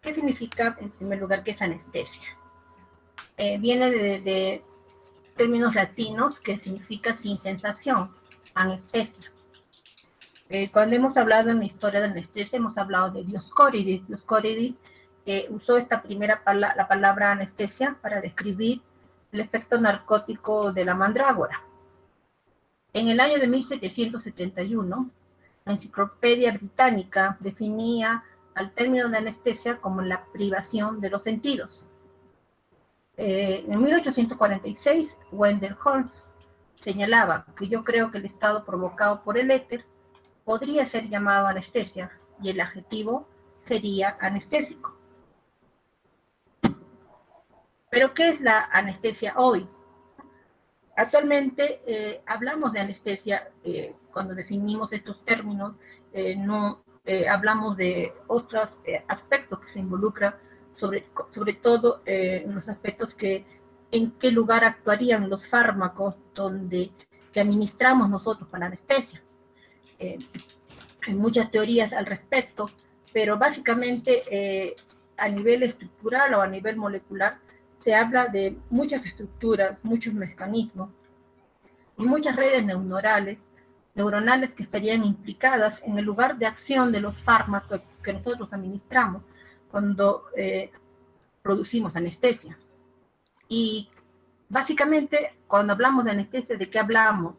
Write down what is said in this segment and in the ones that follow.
¿Qué significa, en primer lugar, qué es anestesia? Viene de términos latinos que significa sin sensación, anestesia. Cuando hemos hablado en la historia de anestesia, hemos hablado de Dioscórides. Dioscórides usó la palabra anestesia para describir el efecto narcótico de la mandrágora. En el año de 1771, la Enciclopedia Británica definía al término de anestesia como la privación de los sentidos. En 1846, Wendell Holmes señalaba que yo creo que el estado provocado por el éter podría ser llamado anestesia y el adjetivo sería anestésico. ¿Pero qué es la anestesia hoy? Actualmente hablamos de anestesia, cuando definimos estos términos, no hablamos de otros aspectos que se involucran, sobre todo en los aspectos en qué lugar actuarían los fármacos que administramos nosotros para la anestesia. Hay muchas teorías al respecto, pero básicamente a nivel estructural o a nivel molecular se habla de muchas estructuras, muchos mecanismos y muchas redes neuronales que estarían implicadas en el lugar de acción de los fármacos que nosotros administramos cuando producimos anestesia. Y básicamente, cuando hablamos de anestesia, ¿de qué hablamos?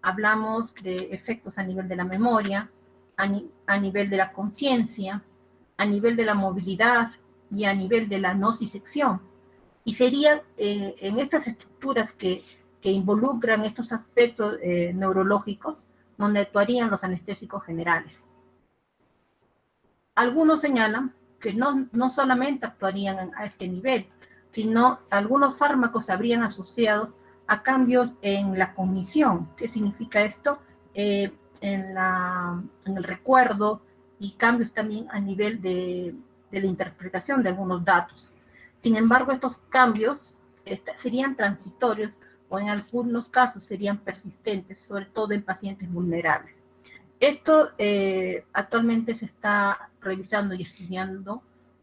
Hablamos de efectos a nivel de la memoria, a nivel de la conciencia, a nivel de la movilidad y a nivel de la nocicepción. Y sería en estas estructuras que involucran estos aspectos neurológicos donde actuarían los anestésicos generales. Algunos señalan que no solamente actuarían a este nivel, sino algunos fármacos habrían asociados a cambios en la cognición. ¿Qué significa esto? En el recuerdo y cambios también a nivel de la interpretación de algunos datos. Sin embargo, estos cambios serían transitorios o en algunos casos serían persistentes, sobre todo en pacientes vulnerables. Esto actualmente se está revisando y estudiando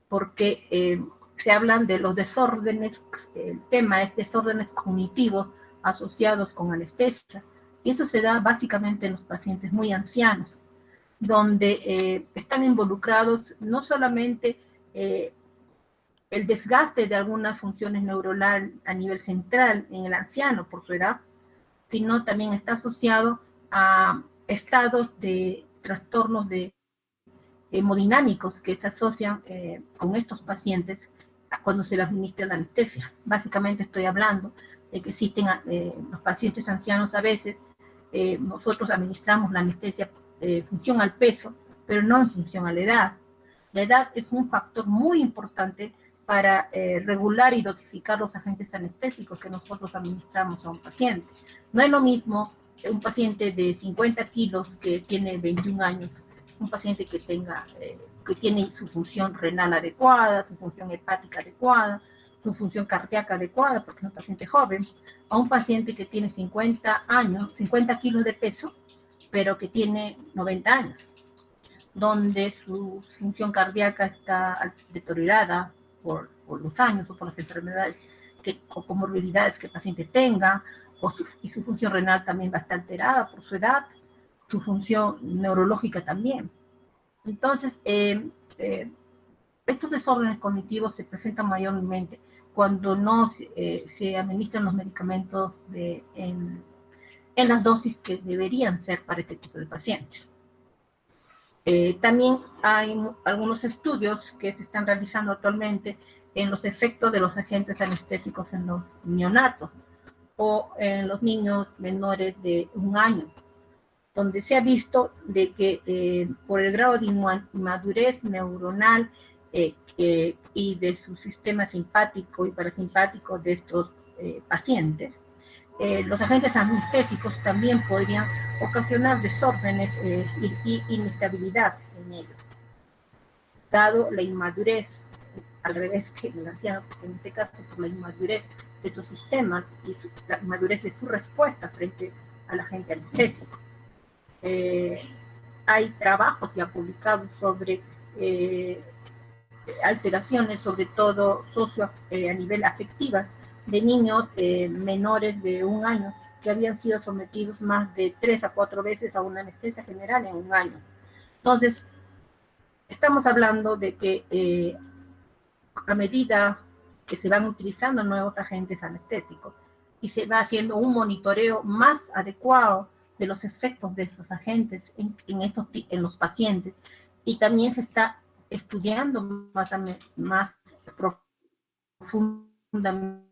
porque se hablan de los desórdenes, el tema es desórdenes cognitivos asociados con anestesia. Y esto se da básicamente en los pacientes muy ancianos, donde están involucrados no solamente el desgaste de algunas funciones neuronales a nivel central en el anciano por su edad, sino también está asociado a estados de trastornos hemodinámicos que se asocian con estos pacientes cuando se les administra la anestesia. Básicamente estoy hablando de que existen los pacientes ancianos a veces, nosotros administramos la anestesia en función al peso, pero no en función a la edad. La edad es un factor muy importante para regular y dosificar los agentes anestésicos que nosotros administramos a un paciente. No es lo mismo un paciente de 50 kilos que tiene 21 años, un paciente que tiene su función renal adecuada, su función hepática adecuada, su función cardíaca adecuada, porque es un paciente joven, a un paciente que tiene 50 kilos de peso, pero que tiene 90 años, donde su función cardíaca está deteriorada por los años o por las enfermedades o comorbilidades que el paciente tenga, y su función renal también va a estar alterada por su edad, su función neurológica también. Entonces, estos desórdenes cognitivos se presentan mayormente cuando no se administran los medicamentos en las dosis que deberían ser para este tipo de pacientes. También hay algunos estudios que se están realizando actualmente en los efectos de los agentes anestésicos en los neonatos o en los niños menores de 1 año, donde se ha visto de que por el grado de inmadurez neuronal y de su sistema simpático y parasimpático de estos pacientes, los agentes anestésicos también podrían ocasionar desórdenes y inestabilidad en ellos. Dado la inmadurez, al revés que en el anciano, en este caso por la inmadurez de estos sistemas y la inmadurez de su respuesta frente al agente anestésico. Hay trabajos ya publicados sobre alteraciones, sobre todo a nivel afectivas, de niños menores de 1 año que habían sido sometidos más de 3 a 4 veces a una anestesia general en 1 año. Entonces, estamos hablando de que a medida que se van utilizando nuevos agentes anestésicos y se va haciendo un monitoreo más adecuado de los efectos de estos agentes en los pacientes, y también se está estudiando más profundamente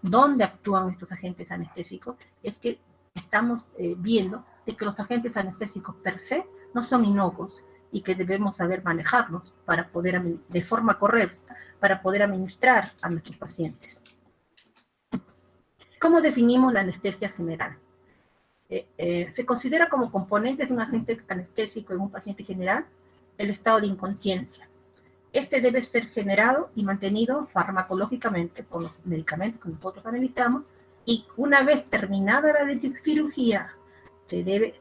dónde actúan estos agentes anestésicos, es que estamos viendo de que los agentes anestésicos per se no son inocuos y que debemos saber manejarlos para poder, de forma correcta, para poder administrar a nuestros pacientes. ¿Cómo definimos la anestesia general? Se considera como componentes de un agente anestésico en un paciente general el estado de inconsciencia. Este debe ser generado y mantenido farmacológicamente con los medicamentos que nosotros administramos, y una vez terminada la cirugía se debe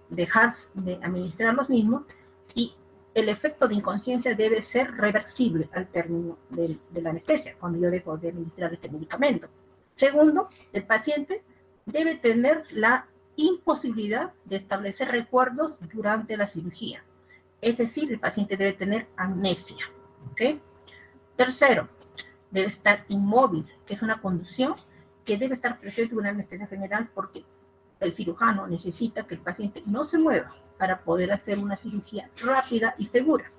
dejar de administrar los mismos, y el efecto de inconsciencia debe ser reversible al término de la anestesia, cuando yo dejo de administrar este medicamento. Segundo, el paciente debe tener la imposibilidad de establecer recuerdos durante la cirugía. Es decir, el paciente debe tener amnesia. ¿Okay? Tercero, debe estar inmóvil, que es una condición que debe estar presente en una anestesia general, porque el cirujano necesita que el paciente no se mueva para poder hacer una cirugía rápida y segura.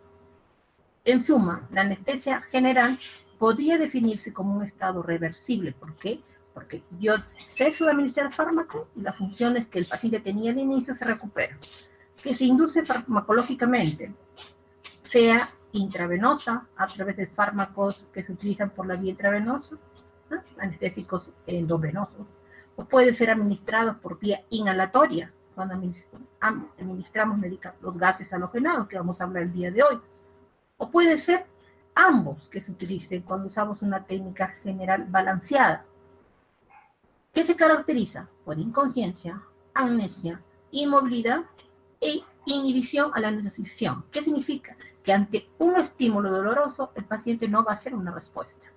En suma, la anestesia general podría definirse como un estado reversible. ¿Por qué? Porque yo ceso de administrar el fármaco y las funciones que el paciente tenía al inicio se recuperan. Que se induce farmacológicamente, sea intravenosa, a través de fármacos que se utilizan por la vía intravenosa, ¿no? Anestésicos endovenosos, o puede ser administrado por vía inhalatoria, cuando administramos los gases halogenados, que vamos a hablar el día de hoy, o puede ser ambos que se utilicen cuando usamos una técnica general balanceada, que se caracteriza por inconsciencia, amnesia, inmovilidad e inhibición a la negociación. ¿Qué significa? Que ante un estímulo doloroso el paciente no va a hacer una respuesta.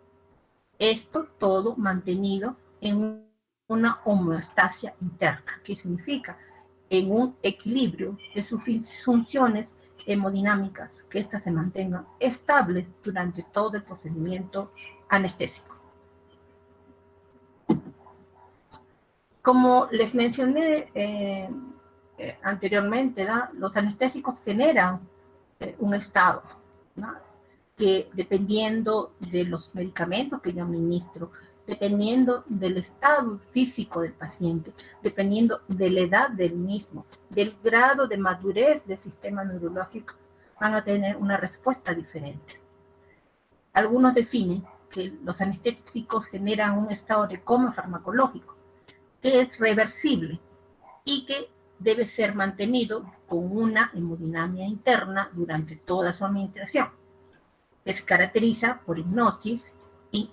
Esto todo mantenido en una homeostasia interna. ¿Qué significa? En un equilibrio de sus funciones hemodinámicas, que éstas se mantengan estables durante todo el procedimiento anestésico. Como les mencioné anteriormente, ¿no? Los anestésicos generan un estado, ¿no? Que dependiendo de los medicamentos que yo administro, dependiendo del estado físico del paciente, dependiendo de la edad del mismo, del grado de madurez del sistema neurológico, van a tener una respuesta diferente. Algunos definen que los anestésicos generan un estado de coma farmacológico, que es reversible y que debe ser mantenido con una hemodinamia interna durante toda su administración, que se caracteriza por hipnosis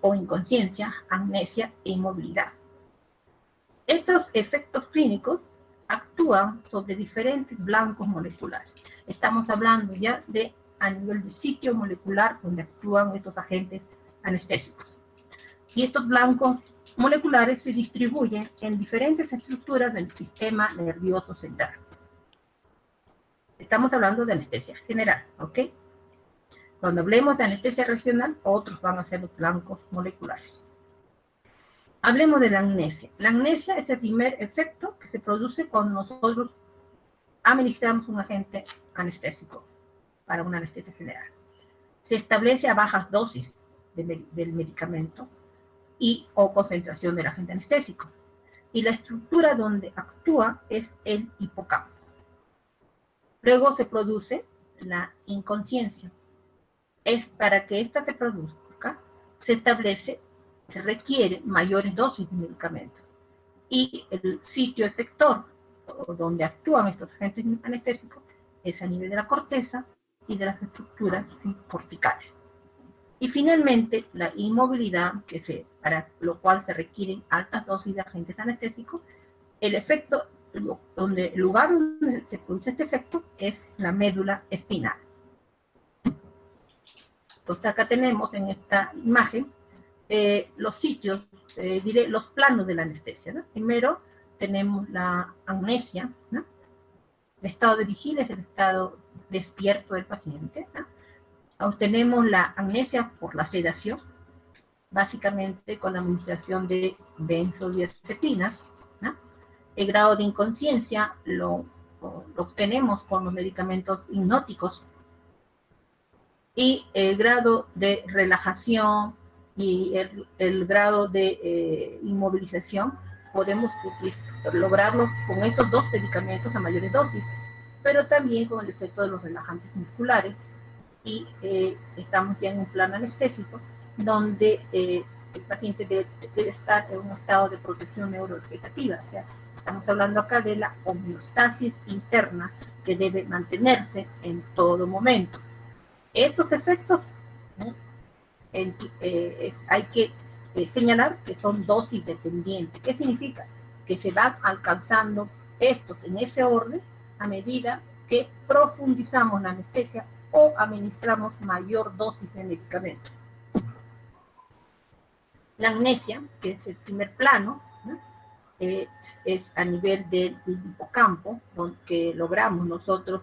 o inconsciencia, amnesia e inmovilidad. Estos efectos clínicos actúan sobre diferentes blancos moleculares. Estamos hablando ya de a nivel de sitio molecular donde actúan estos agentes anestésicos. Y estos blancos moleculares se distribuyen en diferentes estructuras del sistema nervioso central. Estamos hablando de anestesia general, ¿ok? Cuando hablemos de anestesia regional, otros van a ser los blancos moleculares. Hablemos de la amnesia. La amnesia es el primer efecto que se produce cuando nosotros administramos un agente anestésico para una anestesia general. Se establece a bajas dosis del medicamento o concentración del agente anestésico. Y la estructura donde actúa es el hipocampo. Luego se produce la inconsciencia. Para que esta se produzca, se requiere mayores dosis de medicamentos. Y el sitio efector, donde actúan estos agentes anestésicos, es a nivel de la corteza y de las estructuras corticales. Y finalmente, la inmovilidad, para lo cual se requieren altas dosis de agentes anestésicos. El lugar donde se produce este efecto es la médula espinal. Entonces acá tenemos en esta imagen los sitios, diré, los planos de la anestesia, ¿no? Primero tenemos la amnesia, ¿no? El estado de vigilia es el estado despierto del paciente, ¿no? Obtenemos la amnesia por la sedación, básicamente con la administración de benzodiazepinas, ¿no? El grado de inconsciencia lo obtenemos con los medicamentos hipnóticos, y el grado de relajación y el grado de inmovilización podemos lograrlo con estos dos medicamentos a mayores dosis, pero también con el efecto de los relajantes musculares, y estamos ya en un plano anestésico donde el paciente debe estar en un estado de protección neurovegetativa, o sea, estamos hablando acá de la homeostasis interna que debe mantenerse en todo momento. Estos efectos, ¿no? Hay que señalar que son dosis dependientes. ¿Qué significa? Que se van alcanzando estos en ese orden a medida que profundizamos la anestesia o administramos mayor dosis de medicamento. La amnesia, que es el primer plano, ¿no? Es a nivel del hipocampo, donde logramos nosotros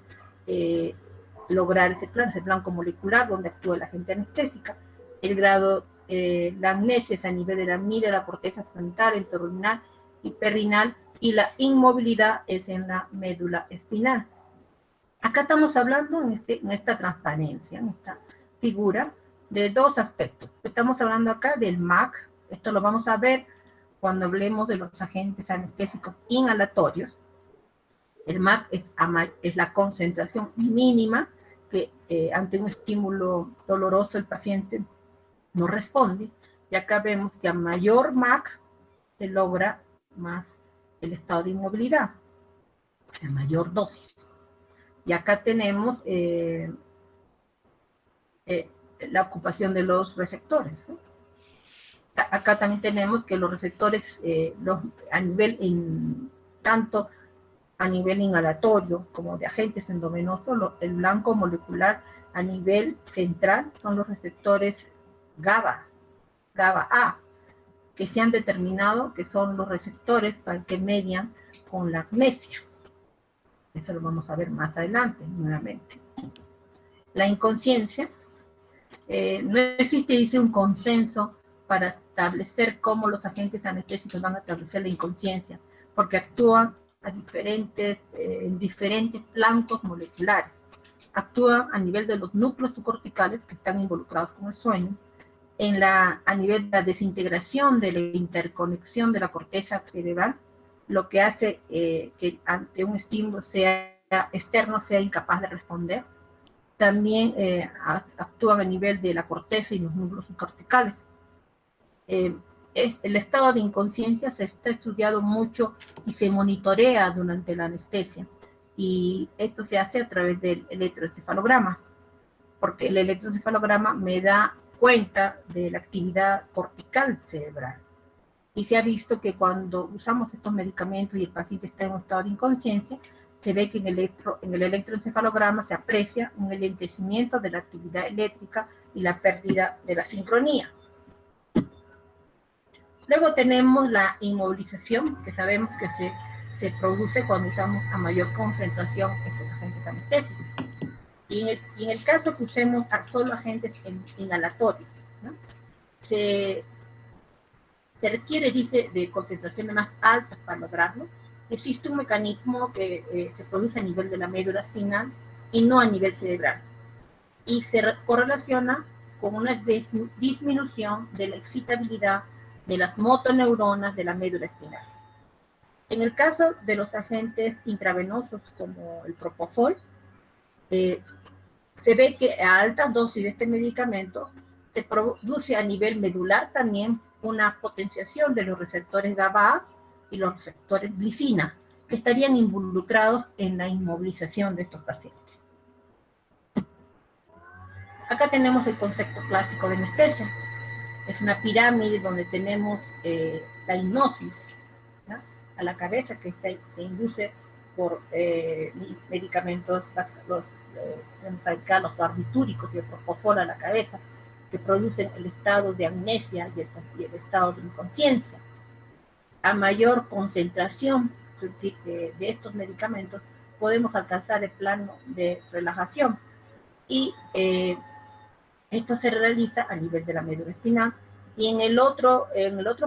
lograr ese blanco molecular donde actúa la agente anestésica. El grado, la amnesia es a nivel de la amígdala, la corteza frontal, entorrinal y perrinal, y la inmovilidad es en la médula espinal. Acá estamos hablando en esta transparencia, en esta figura, de dos aspectos. Estamos hablando acá del MAC, esto lo vamos a ver cuando hablemos de los agentes anestésicos inhalatorios. El MAC es la concentración mínima que ante un estímulo doloroso el paciente no responde, y acá vemos que a mayor MAC se logra más el estado de inmovilidad, a mayor dosis. Y acá tenemos la ocupación de los receptores, ¿no? Acá también tenemos que los receptores, a nivel, tanto a nivel inhalatorio como de agentes endovenosos, el blanco molecular a nivel central son los receptores GABA-A, que se han determinado que son los receptores que median con la amnesia. Eso lo vamos a ver más adelante, nuevamente. La inconsciencia, no existe, dice, un consenso para establecer cómo los agentes anestésicos van a establecer la inconsciencia, porque actúan en diferentes flancos moleculares. Actúan a nivel de los núcleos subcorticales que están involucrados con el sueño, a nivel de la desintegración de la interconexión de la corteza cerebral, lo que hace que ante un estímulo externo sea incapaz de responder. También actúan a nivel de la corteza y los núcleos subcorticales. El estado de inconsciencia se está estudiado mucho y se monitorea durante la anestesia, y esto se hace a través del electroencefalograma, porque el electroencefalograma me da cuenta de la actividad cortical cerebral, y se ha visto que cuando usamos estos medicamentos y el paciente está en un estado de inconsciencia, se ve que en el electroencefalograma se aprecia un enlentecimiento de la actividad eléctrica y la pérdida de la sincronía. Luego tenemos la inmovilización, que sabemos que se produce cuando usamos a mayor concentración estos agentes anestésicos. Y en el caso que usemos solo agentes inhalatorios, ¿no? Se requiere, dice, de concentraciones más altas para lograrlo. Existe un mecanismo que se produce a nivel de la médula espinal y no a nivel cerebral, y se correlaciona con una disminución de la excitabilidad de las motoneuronas de la médula espinal. En el caso de los agentes intravenosos como el propofol, se ve que a altas dosis de este medicamento se produce a nivel medular también una potenciación de los receptores GABA y los receptores glicina, que estarían involucrados en la inmovilización de estos pacientes. Acá tenemos el concepto clásico de anestesia. Es una pirámide donde tenemos la hipnosis, ¿no?, a la cabeza, que se induce por medicamentos, los barbitúricos y el propofol a la cabeza. que producen el estado de amnesia y el estado de inconsciencia. A mayor concentración de estos medicamentos, podemos alcanzar el plano de relajación. Y esto se realiza a nivel de la médula espinal. Y en el otro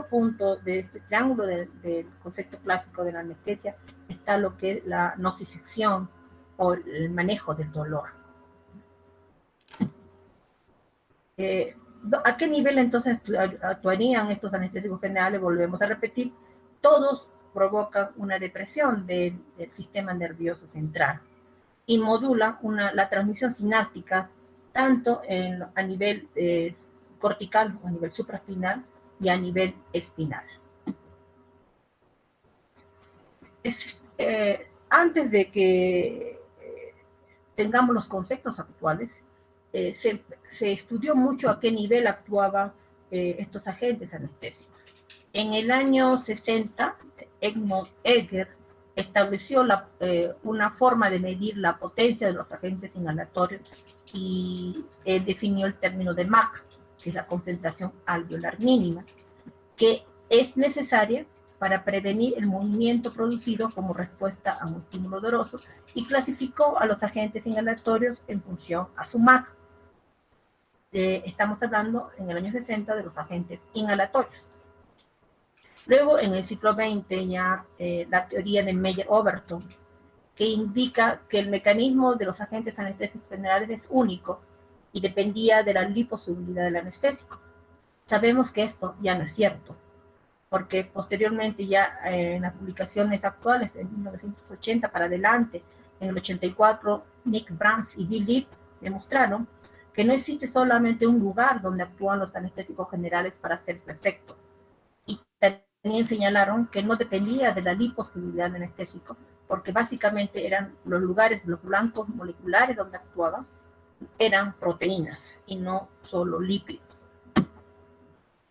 punto de este triángulo del concepto clásico de la anestesia está lo que es la nocicepción o el manejo del dolor. ¿A qué nivel entonces actuarían estos anestésicos generales? Volvemos a repetir, todos provocan una depresión del sistema nervioso central y modulan la transmisión sináptica tanto a nivel cortical, a nivel supraespinal y a nivel espinal. Antes de que tengamos los conceptos actuales, se estudió mucho a qué nivel actuaban estos agentes anestésicos. En el año 60, Edmund Egger estableció una forma de medir la potencia de los agentes inhalatorios y él definió el término de Mach, que es la concentración alveolar mínima, que es necesaria para prevenir el movimiento producido como respuesta a un estímulo doloroso, y clasificó a los agentes inhalatorios en función a su Mach. Estamos hablando en el año 60 de los agentes inhalatorios. Luego, en el siglo XX, ya la teoría de Meyer-Overton, que indica que el mecanismo de los agentes anestésicos generales es único y dependía de la liposolubilidad del anestésico. Sabemos que esto ya no es cierto, porque posteriormente ya en las publicaciones actuales, de 1980 para adelante, en el 84, Nick Brands y Bill Lip demostraron que no existe solamente un lugar donde actúan los anestésicos generales para hacer su efecto. Y también señalaron que no dependía de la liposolubilidad del anestésico, porque básicamente eran los lugares, los blancos moleculares donde actuaban, eran proteínas y no solo lípidos.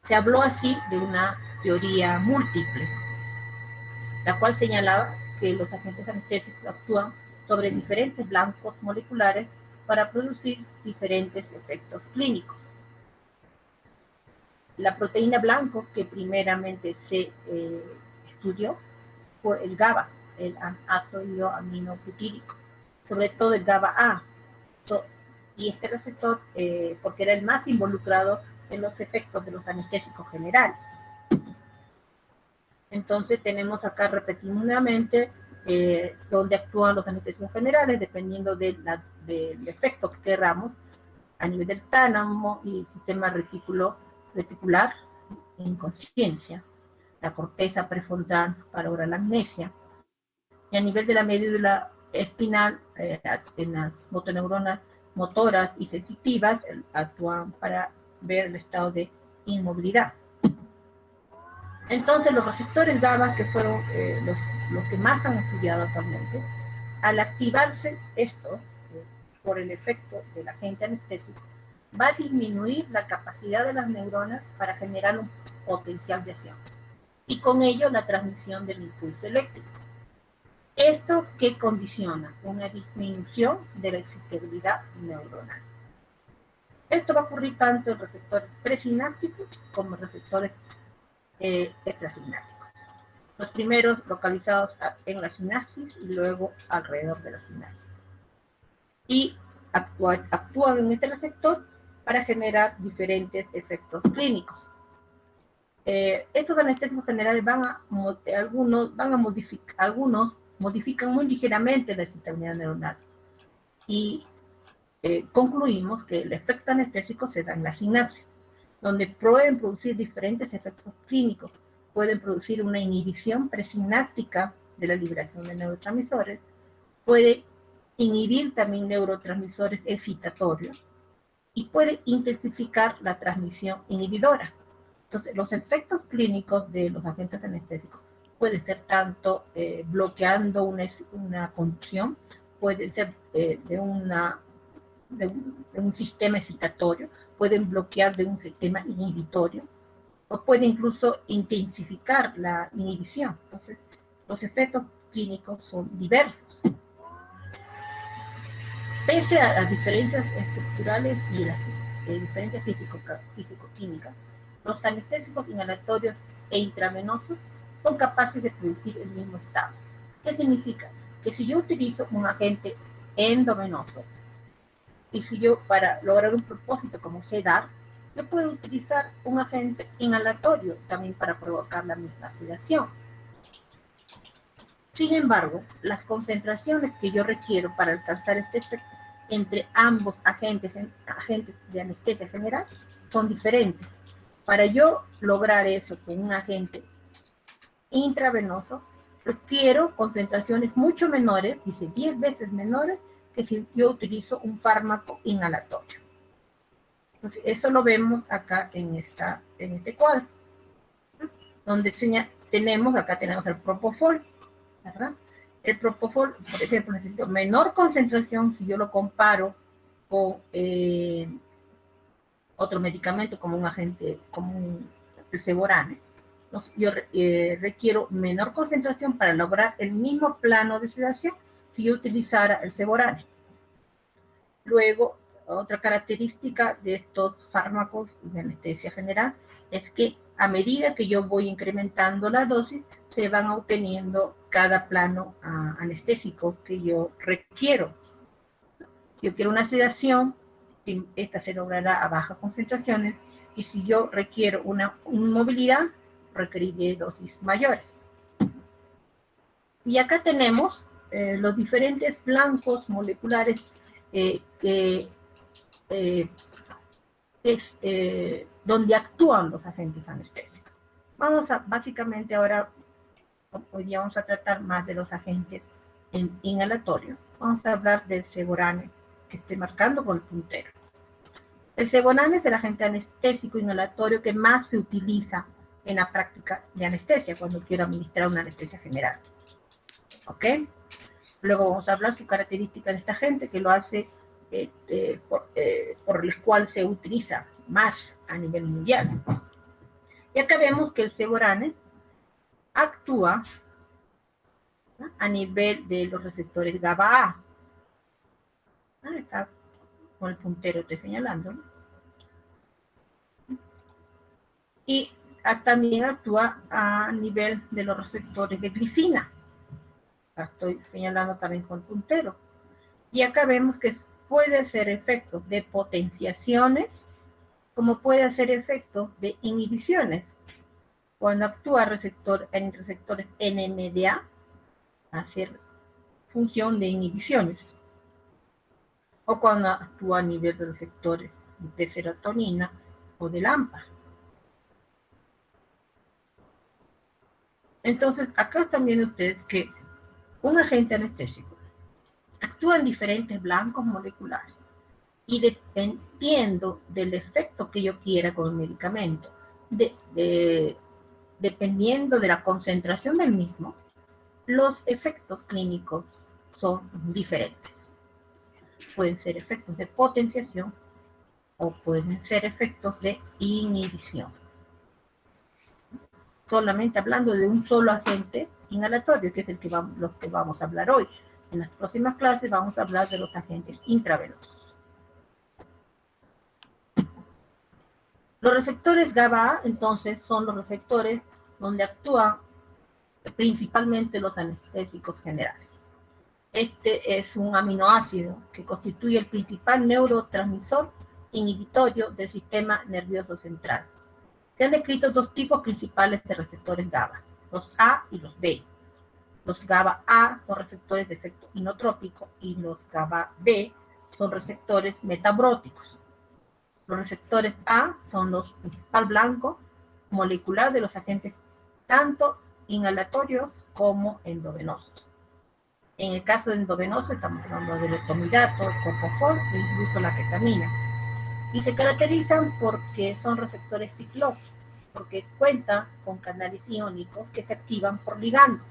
Se habló así de una teoría múltiple, la cual señalaba que los agentes anestésicos actúan sobre diferentes blancos moleculares para producir diferentes efectos clínicos. La proteína blanco que primeramente se estudió fue el GABA, el ácido aminobutírico, sobre todo el GABA-A. Y este receptor, porque era el más involucrado en los efectos de los anestésicos generales. Entonces tenemos acá, repetimos nuevamente, donde actúan los anestésicos generales, dependiendo del efecto que queramos, a nivel del tálamo y sistema reticular, inconsciencia, la corteza prefrontal para lograr la amnesia, y a nivel de la médula espinal, en las motoneuronas motoras y sensitivas, actúan para ver el estado de inmovilidad. Entonces, los receptores GABA, que fueron los que más han estudiado actualmente, al activarse estos por el efecto del agente anestésico, va a disminuir la capacidad de las neuronas para generar un potencial de acción, y con ello la transmisión del impulso eléctrico. ¿Esto qué condiciona? Una disminución de la excitabilidad neuronal. Esto va a ocurrir tanto en receptores presinápticos como en receptores extrasinápticos. Los primeros localizados en la sinapsis y luego alrededor de la sinapsis. Y actúan en este receptor para generar diferentes efectos clínicos. Estos anestésicos generales algunos modifican muy ligeramente la excitabilidad neuronal. Y concluimos que el efecto anestésico se da en la sinapsis, donde pueden producir diferentes efectos clínicos. Pueden producir una inhibición presináptica de la liberación de neurotransmisores, puede inhibir también neurotransmisores excitatorios y puede intensificar la transmisión inhibidora. Entonces, los efectos clínicos de los agentes anestésicos pueden ser tanto bloqueando una conducción, puede ser de un sistema excitatorio, pueden bloquear de un sistema inhibitorio, o puede incluso intensificar la inhibición. Entonces, los efectos clínicos son diversos. Pese a las diferencias estructurales y las diferencia físico-química, los anestésicos inhalatorios e intravenosos son capaces de producir el mismo estado. ¿Qué significa? Que si yo utilizo un agente endovenoso y si yo, para lograr un propósito como sedar, yo puedo utilizar un agente inhalatorio también para provocar la misma sedación. Sin embargo, las concentraciones que yo requiero para alcanzar este efecto entre ambos agentes de anestesia general son diferentes. Para yo lograr eso con un agente intravenoso, requiero concentraciones mucho menores, dice 10 veces menores, que si yo utilizo un fármaco inhalatorio. Entonces, eso lo vemos acá en este cuadro, donde tenemos el propofol, ¿verdad? El propofol, por ejemplo, necesito menor concentración si yo lo comparo con otro medicamento como un agente, como el Seborane. Yo requiero menor concentración para lograr el mismo plano de sedación si yo utilizara el Seborane. Luego, otra característica de estos fármacos de anestesia general es que a medida que yo voy incrementando la dosis, se van obteniendo cada plano anestésico que yo requiero. Si yo quiero una sedación, esta se logrará a bajas concentraciones, y si yo requiero una inmovilidad, requeriré dosis mayores. Y acá tenemos los diferentes blancos moleculares donde actúan los agentes anestésicos. Básicamente ahora, hoy día vamos a tratar más de los agentes inhalatorios. Vamos a hablar del Seborane, que estoy marcando con el puntero. El Seborane es el agente anestésico inhalatorio que más se utiliza en la práctica de anestesia, cuando quiero administrar una anestesia general. ¿Ok? Luego vamos a hablar su característica de esta agente, que lo hace por el cual se utiliza más a nivel mundial. Y acá vemos que el Seborane actúa a nivel de los receptores GABA-A. Está con el puntero, estoy señalando. Y también actúa a nivel de los receptores de glicina. La estoy señalando también con el puntero. Y acá vemos que puede hacer efectos de potenciaciones, como puede hacer efectos de inhibiciones. Cuando actúa en receptores NMDA, hacer función de inhibiciones. O cuando actúa a nivel de receptores de serotonina o del AMPA. Entonces, acá están viendo ustedes que un agente anestésico actúa en diferentes blancos moleculares y dependiendo del efecto que yo quiera con el medicamento, dependiendo de la concentración del mismo, los efectos clínicos son diferentes. Pueden ser efectos de potenciación o pueden ser efectos de inhibición. Solamente hablando de un solo agente inhalatorio, que es los que vamos a hablar hoy. En las próximas clases vamos a hablar de los agentes intravenosos. Los receptores GABA-A, entonces, son los receptores donde actúan principalmente los anestésicos generales. Este es un aminoácido que constituye el principal neurotransmisor inhibitorio del sistema nervioso central. Se han descrito dos tipos principales de receptores GABA, los A y los B. Los GABA-A son receptores de efecto inotrópico y los GABA-B son receptores metabróticos. Los receptores A son los principal blanco molecular de los agentes tanto inhalatorios como endovenosos. En el caso de endovenoso estamos hablando del etomidato, el propofol e incluso la ketamina. Y se caracterizan porque son receptores ciclo, porque cuentan con canales iónicos que se activan por ligandos.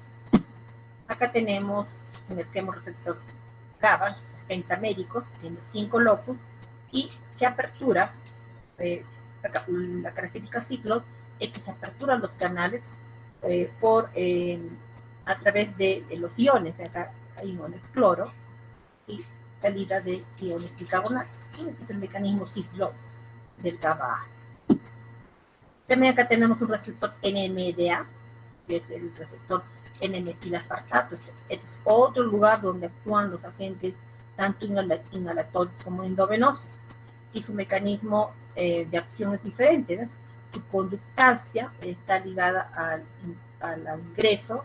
Acá tenemos un esquema receptor GABA, pentamérico, tiene 5 locus y se apertura, la característica ciclo es que se aperturan los canales a través de los iones. Acá hay iones cloro y salida de iones bicarbonato. Este es el mecanismo cis-low. del GABA. También acá tenemos un receptor NMDA, que es el receptor N-metilaspartato. Este es otro lugar donde actúan los agentes tanto inhalatorios como endovenosos. Y su mecanismo de acción es diferente, ¿no? Su conductancia está ligada al ingreso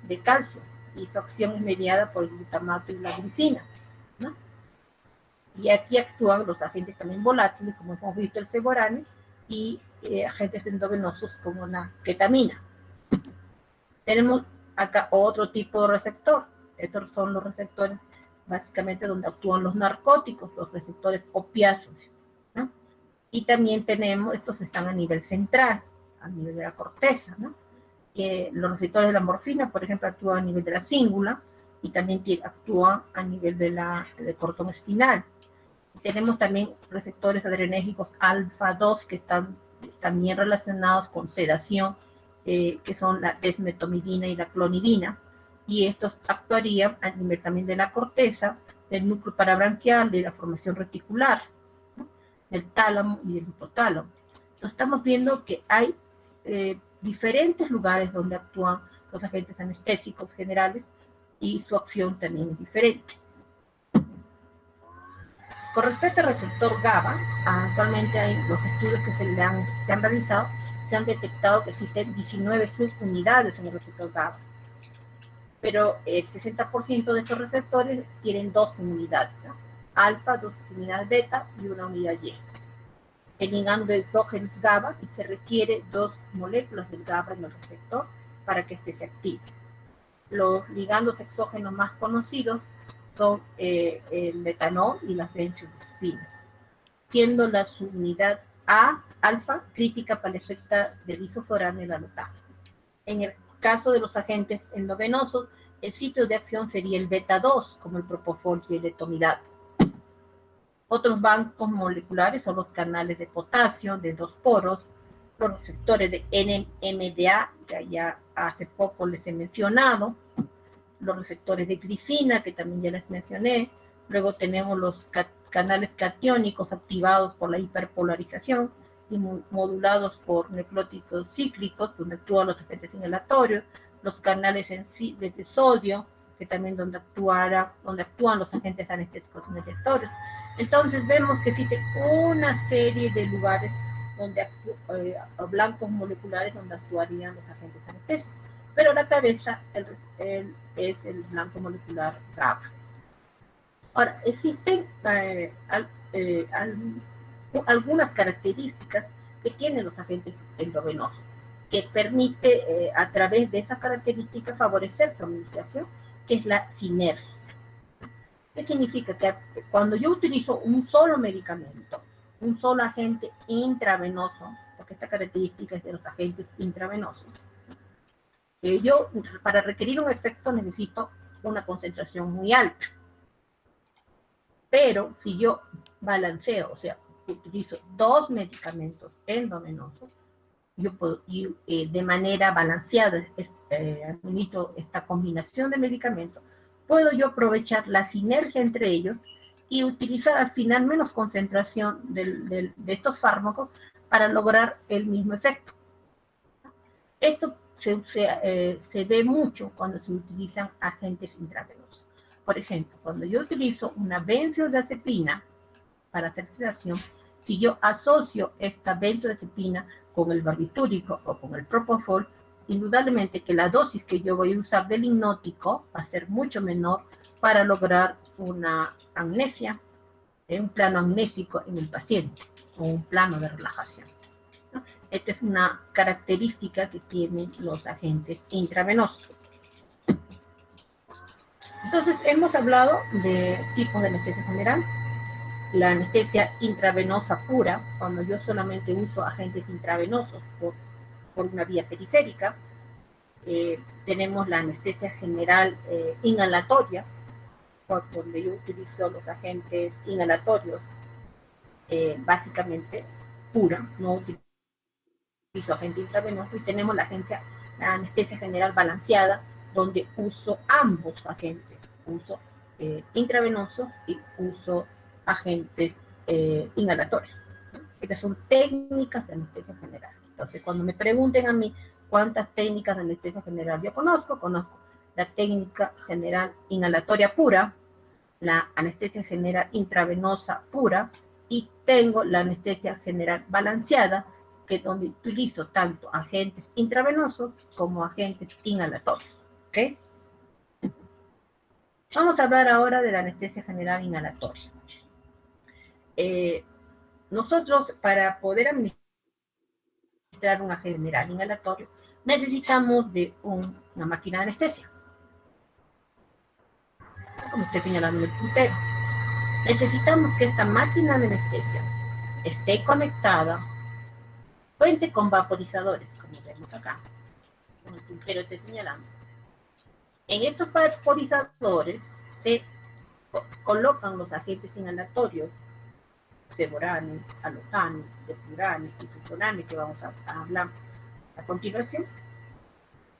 de calcio y su acción es mediada por el glutamato y la glicina, ¿no? Y aquí actúan los agentes también volátiles, como hemos visto el seborane, y agentes endovenosos como la ketamina. Tenemos acá otro tipo de receptor. Estos son los receptores básicamente donde actúan los narcóticos, los receptores opiáceos, ¿no? Y también tenemos, estos están a nivel central, a nivel de la corteza, ¿no? Los receptores de la morfina, por ejemplo, actúan a nivel de la cingula y también actúan a nivel del cordón espinal. Tenemos también receptores adrenérgicos alfa 2 que están también relacionados con sedación, que son la desmetomidina y la clonidina, y estos actuarían a nivel también de la corteza, del núcleo parabranquial, de la formación reticular, ¿no? Del tálamo y del hipotálamo. Entonces estamos viendo que hay diferentes lugares donde actúan los agentes anestésicos generales y su acción también es diferente. Con respecto al receptor GABA, actualmente hay los estudios que se han realizado, se han detectado que existen 19 subunidades en el receptor GABA, pero el 60% de estos receptores tienen dos unidades, ¿no? Alfa, dos unidades beta y una unidad Y. El ligando endógenos GABA y se requiere dos moléculas del GABA en el receptor para que este se active. Los ligandos exógenos más conocidos son el metanol y las benzodiazepinas, siendo la subunidad A, alfa, crítica para el efecto del isoforano y la lutano. En el caso de los agentes endovenosos, el sitio de acción sería el beta 2, como el propofol y el etomidato. Otros bancos moleculares son los canales de potasio de dos poros, los receptores de NMDA, que ya hace poco les he mencionado, los receptores de glicina, que también ya les mencioné. Luego tenemos los canales catiónicos activados por la hiperpolarización y modulados por nucleótidos cíclicos, donde actúan los agentes inhalatorios, los canales sensibles de sodio, que también donde actúan los agentes anestésicos inhalatorios. Entonces vemos que existe una serie de lugares donde blancos moleculares donde actuarían los agentes anestésicos, pero la cabeza es el blanco molecular GABA. Ahora, existen algunas características que tienen los agentes endovenosos, que permite a través de esas características favorecer su administración, que es la sinergia. ¿Qué significa? Que cuando yo utilizo un solo medicamento, un solo agente intravenoso, porque esta característica es de los agentes intravenosos, yo para requerir un efecto necesito una concentración muy alta. Pero si yo balanceo, o sea, utilizo dos medicamentos endovenosos, yo puedo ir de manera balanceada, administro esta combinación de medicamentos, puedo yo aprovechar la sinergia entre ellos y utilizar al final menos concentración de estos fármacos para lograr el mismo efecto. Esto se ve mucho cuando se utilizan agentes intravenosos. Por ejemplo, cuando yo utilizo una benzodiazepina para hacer sedación, si yo asocio esta benzodiazepina con el barbitúrico o con el propofol, indudablemente que la dosis que yo voy a usar del hipnótico va a ser mucho menor para lograr una amnesia, un plano amnésico en el paciente o un plano de relajación. Esta es una característica que tienen los agentes intravenosos. Entonces, hemos hablado de tipos de anestesia general. La anestesia intravenosa pura, cuando yo solamente uso agentes intravenosos por una vía periférica. Tenemos la anestesia general inhalatoria, donde yo utilizo los agentes inhalatorios básicamente pura, no utilizo agente intravenoso, y tenemos la anestesia general balanceada, donde uso ambos agentes, uso intravenosos y uso agentes inhalatorios. que son técnicas de anestesia general. Entonces, cuando me pregunten a mí cuántas técnicas de anestesia general yo conozco la técnica general inhalatoria pura, la anestesia general intravenosa pura, y tengo la anestesia general balanceada, que es donde utilizo tanto agentes intravenosos como agentes inhalatorios. ¿Ok? Vamos a hablar ahora de la anestesia general inhalatoria. Nosotros, para poder administrar un agente general inhalatorio, necesitamos de una máquina de anestesia, como estoy señalando en el puntero. Necesitamos que esta máquina de anestesia esté conectada, cuente con vaporizadores, como vemos acá, como el puntero estoy señalando. En estos vaporizadores se colocan los agentes inhalatorios, ceborane, alotane, depurane y suprane, que vamos a hablar a continuación,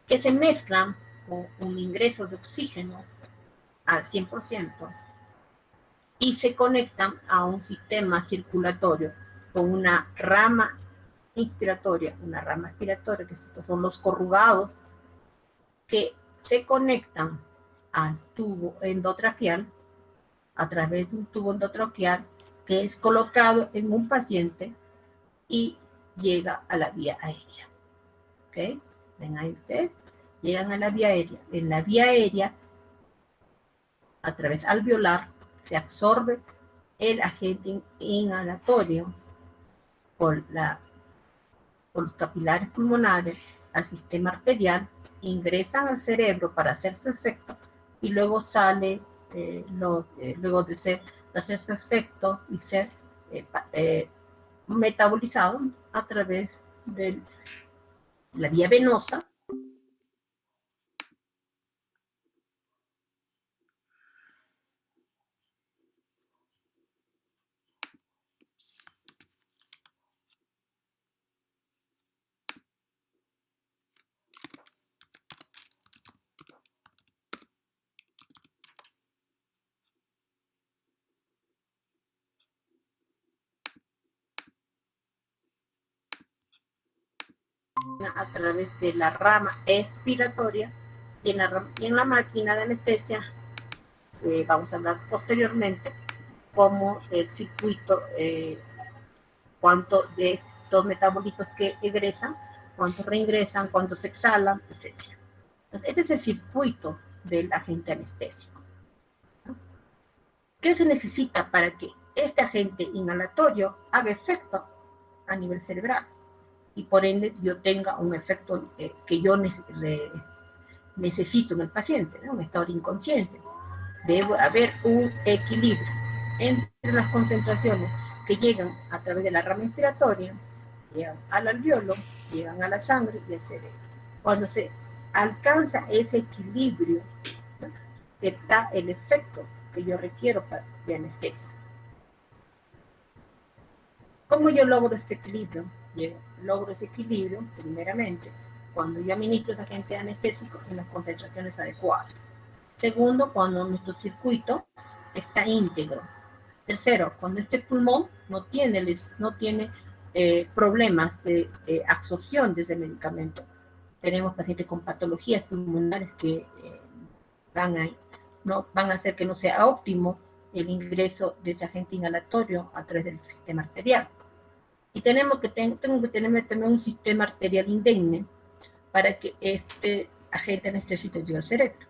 que se mezclan con un ingreso de oxígeno al 100% y se conectan a un sistema circulatorio con una rama inspiratoria, una rama expiratoria, que son los corrugados, que se conectan al tubo endotraqueal a través de un tubo endotraqueal que es colocado en un paciente y llega a la vía aérea. ¿Ok? Ven ahí ustedes, llegan a la vía aérea. En la vía aérea, a través alveolar, se absorbe el agente inhalatorio por los capilares pulmonares al sistema arterial, ingresan al cerebro para hacer su efecto y luego sale, luego de hacer su efecto y ser metabolizado a través de la vía venosa. A través de la rama expiratoria y en la máquina de anestesia, vamos a hablar posteriormente, como el circuito, cuánto de estos metabolitos que egresan, cuántos reingresan, cuántos se exhalan, etc. Entonces, este es el circuito del agente anestésico. ¿Qué se necesita para que este agente inhalatorio haga efecto a nivel cerebral? Y por ende yo tenga un efecto que yo necesito en el paciente, ¿no? Un estado de inconsciencia. Debe haber un equilibrio entre las concentraciones que llegan a través de la rama inspiratoria, llegan al alveolo, llegan a la sangre y al cerebro. Cuando se alcanza ese equilibrio, ¿no?, se da el efecto que yo requiero de anestesia. ¿Cómo yo logro este equilibrio? Logro ese equilibrio, primeramente, cuando yo administro ese agente anestésico en las concentraciones adecuadas. Segundo, cuando nuestro circuito está íntegro. Tercero, cuando este pulmón no tiene problemas de absorción de ese medicamento. Tenemos pacientes con patologías pulmonares que van a hacer que no sea óptimo el ingreso de ese agente inhalatorio a través del sistema arterial. Y tengo que tener también un sistema arterial indemne para que este agente anestésico llegue al cerebro.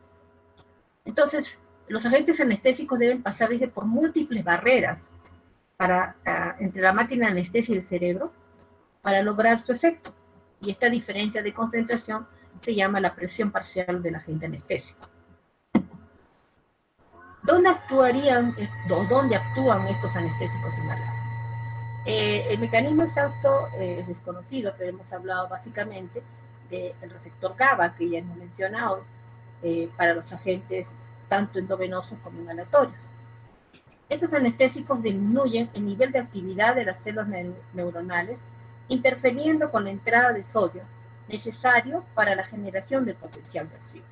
Entonces, los agentes anestésicos deben pasar por múltiples barreras entre la máquina de anestesia y el cerebro para lograr su efecto. Y esta diferencia de concentración se llama la presión parcial del agente anestésico. ¿Dónde actúan estos anestésicos inhalados? El mecanismo exacto es desconocido, pero hemos hablado básicamente del receptor GABA, que ya hemos mencionado, para los agentes tanto endovenosos como inhalatorios. Estos anestésicos disminuyen el nivel de actividad de las células neuronales, interfiriendo con la entrada de sodio necesario para la generación del potencial de acción.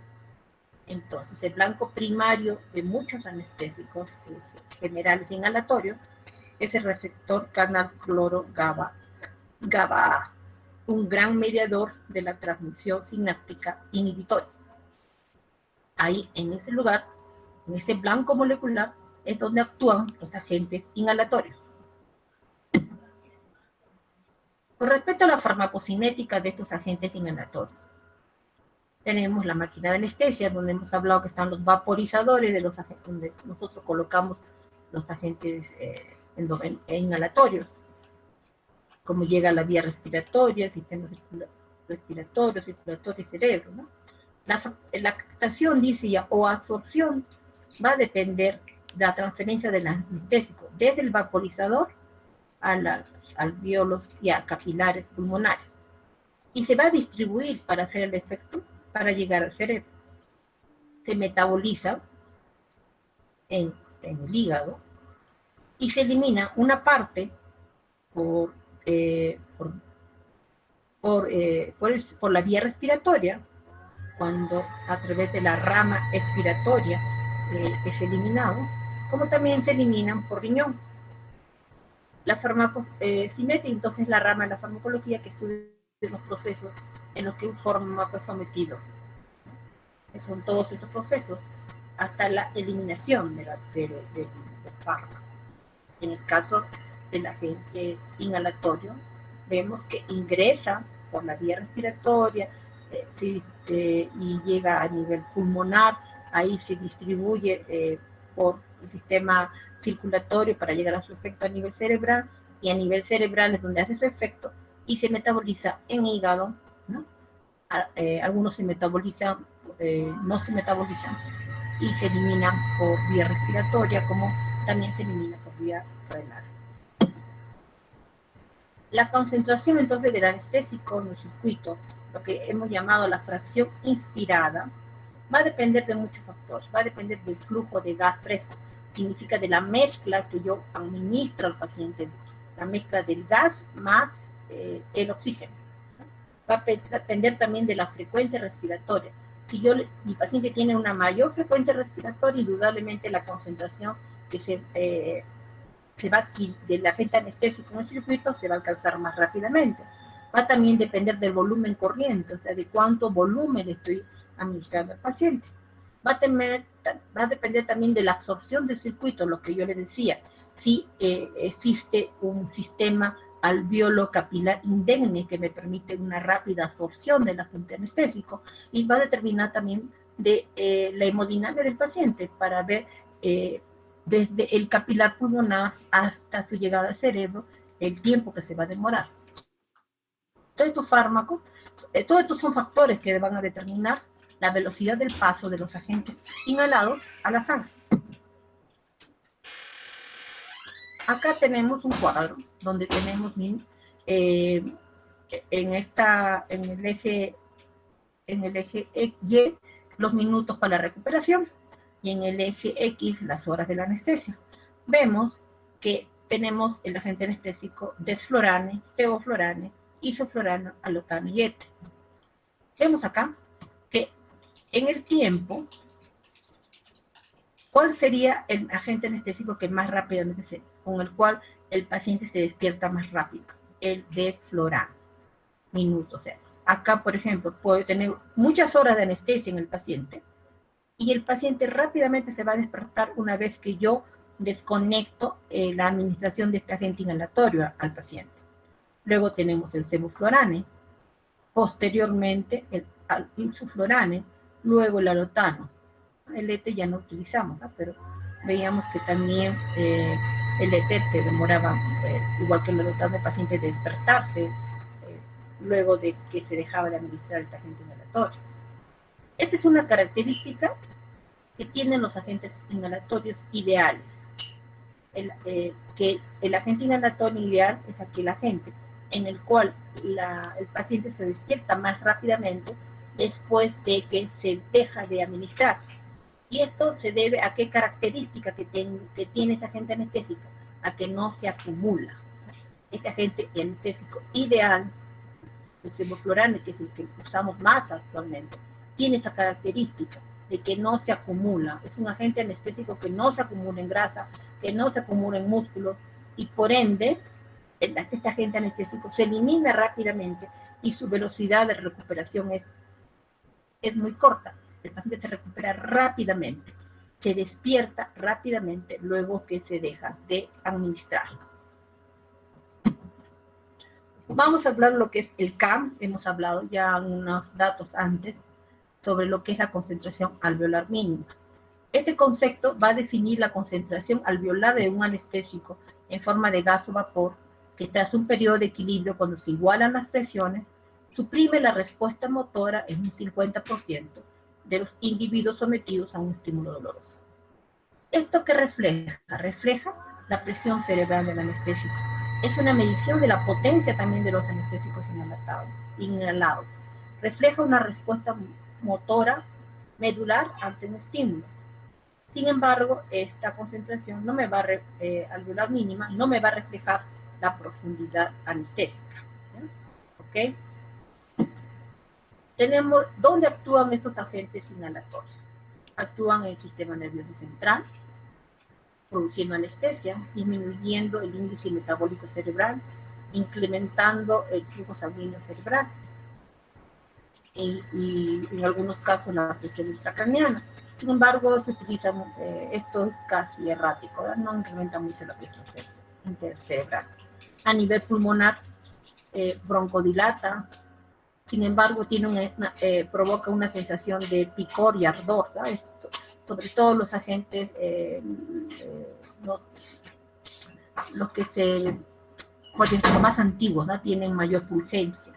Entonces, el blanco primario de muchos anestésicos generales inhalatorios es el receptor canal cloro GABA, un gran mediador de la transmisión sináptica inhibitoria. Ahí, en ese lugar, en este blanco molecular, es donde actúan los agentes inhalatorios. Con respecto a la farmacocinética de estos agentes inhalatorios, tenemos la máquina de anestesia, donde hemos hablado que están los vaporizadores, de los agentes, donde nosotros colocamos los agentes inhalatorios, como llega a la vía respiratoria, el sistema respiratorio, circulatorio y cerebro, ¿no? La captación, dice ya, o absorción, va a depender de la transferencia del anestésico desde el vaporizador a alvéolos y a capilares pulmonares. Y se va a distribuir para hacer el efecto, para llegar al cerebro. Se metaboliza en el hígado y se elimina una parte por la vía respiratoria, cuando a través de la rama expiratoria es eliminado, como también se eliminan por riñón. La farmacocinética, entonces, la rama de la farmacología que estudia los procesos en los que un fármaco es sometido. Son todos estos procesos hasta la eliminación del fármaco. En el caso del agente inhalatorio, vemos que ingresa por la vía respiratoria y llega a nivel pulmonar, ahí se distribuye por el sistema circulatorio para llegar a su efecto a nivel cerebral, y a nivel cerebral es donde hace su efecto y se metaboliza en hígado, ¿no? Algunos se metabolizan, no se metabolizan y se eliminan por vía respiratoria, como también se elimina por vía renal. La concentración entonces del anestésico en el circuito, lo que hemos llamado la fracción inspirada, va a depender de muchos factores. Va a depender del flujo de gas fresco, significa de la mezcla que yo administro al paciente, la mezcla del gas más el oxígeno. Va a depender también de la frecuencia respiratoria. Si mi paciente tiene una mayor frecuencia respiratoria, indudablemente la concentración que se va a adquirir del agente anestésico en el circuito se va a alcanzar más rápidamente. Va a también depender del volumen corriente, o sea, de cuánto volumen le estoy administrando al paciente. Va a depender también de la absorción del circuito, lo que yo le decía, si existe un sistema alvéolo capilar indemne que me permite una rápida absorción del agente anestésico, y va a determinar también de la hemodinámica del paciente para ver desde el capilar pulmonar hasta su llegada al cerebro el tiempo que se va a demorar. Todos estos fármacos, todos estos son factores que van a determinar la velocidad del paso de los agentes inhalados a la sangre. Acá tenemos un cuadro donde tenemos en el eje Y los minutos para la recuperación y en el eje X las horas de la anestesia. Vemos que tenemos el agente anestésico desflorane, sevoflurane, isoflurano, alotano y éter. Vemos acá que en el tiempo, ¿cuál sería el agente anestésico que más rápidamente con el cual el paciente se despierta más rápido? El desflorano, minutos. O sea, acá, por ejemplo, puedo tener muchas horas de anestesia en el paciente y el paciente rápidamente se va a despertar una vez que yo desconecto la administración de este agente inhalatorio al paciente. Luego tenemos el sevoflurane, posteriormente el isoflurane, luego el alotano. El ET ya no utilizamos, ¿no? Pero veíamos que también el ET se demoraba, igual que el alotano, del paciente de despertarse luego de que se dejaba de administrar el agente inhalatorio. Esta es una característica que tienen los agentes inhalatorios ideales. Que el agente inhalatorio ideal es aquel agente en el cual el paciente se despierta más rápidamente después de que se deja de administrar. Y esto se debe a qué característica que tiene ese agente anestésico, a que no se acumula. Este agente anestésico ideal, el sevoflurane, que es el que usamos más actualmente, tiene esa característica de que no se acumula. Es un agente anestésico que no se acumula en grasa, que no se acumula en músculo, y por ende, este agente anestésico se elimina rápidamente y su velocidad de recuperación es muy corta. El paciente se recupera rápidamente, se despierta rápidamente luego que se deja de administrar. Vamos a hablar lo que es el CAM. Hemos hablado ya unos datos antes sobre lo que es la concentración alveolar mínima. Este concepto va a definir la concentración alveolar de un anestésico en forma de gas o vapor que tras un periodo de equilibrio, cuando se igualan las presiones, suprime la respuesta motora en un 50% de los individuos sometidos a un estímulo doloroso. ¿Esto qué refleja? Refleja la presión cerebral del anestésico. Es una medición de la potencia también de los anestésicos inhalados. Refleja una respuesta motora medular ante un estímulo. Sin embargo, esta concentración alveolar mínima no me va a reflejar la profundidad anestésica. ¿Ok? Tenemos, ¿dónde actúan estos agentes inhaladores? Actúan en el sistema nervioso central, produciendo anestesia, disminuyendo el índice metabólico cerebral, incrementando el flujo sanguíneo cerebral y en algunos casos la presión intracraneana. Sin embargo, esto es casi errático, ¿verdad? No incrementa mucho la presión intercerebral. A nivel pulmonar, broncodilata, sin embargo, provoca una sensación de picor y ardor, ¿verdad? Sobre todo los agentes, los que son más antiguos, ¿no? Tienen mayor pulgencia.